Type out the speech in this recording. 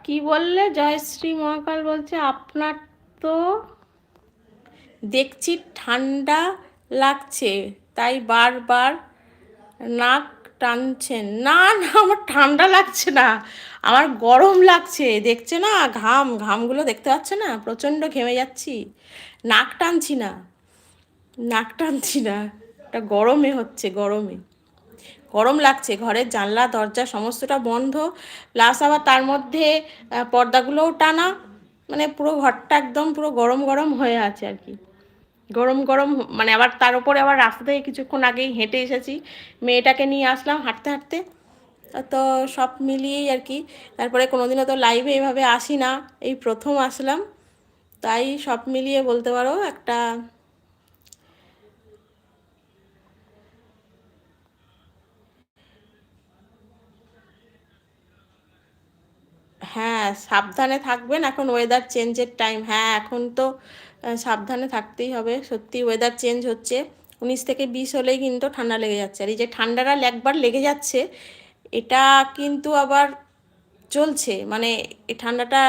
কি বললে? জয়শ্রী মহাকাল বলছে আপনার তো দেখছি ঠান্ডা লাগছে, তাই বারবার নাক টানছেন। না না, আমার ঠান্ডা লাগছে না, আমার গরম লাগছে। দেখছে না, ঘামগুলো দেখতে পাচ্ছে না? প্রচণ্ড ঘেমে যাচ্ছি। নাক টানছি না, নাক টানছি না, এটা গরমে হচ্ছে, গরমে গরম লাগছে। ঘরের জানলা দরজা সমস্তটা বন্ধ, প্লাস আবার তার মধ্যে পর্দাগুলোও টানা, মানে পুরো ঘরটা একদম পুরো গরম গরম হয়ে আছে আর কি। গরম গরম, মানে আবার তার উপরে আবার রাস্তা থেকে কিছুক্ষণ আগেই হেঁটে এসেছি, মেয়েটাকে নিয়ে আসলাম হাঁটতে হাঁটতে। তো সব মিলিয়েই আর কি। তারপরে কোনোদিনও তো লাইভে এভাবে আসি না, এই প্রথম আসলাম, তাই সব মিলিয়ে বলতে পারো একটা। হ্যাঁ, সাবধানে থাকবেন, এখন ওয়েদার চেঞ্জের টাইম। হ্যাঁ, এখন তো সাবধানে থাকতেই হবে। সত্যি ওয়েদার চেঞ্জ হচ্ছে, 19 থেকে 20 হলেই কিন্তু ঠান্ডা লেগে যাচ্ছে। আর এই যে ঠান্ডাটা একবার লেগে যাচ্ছে, এটা কিন্তু আবার চলছে, মানে এই ঠান্ডাটা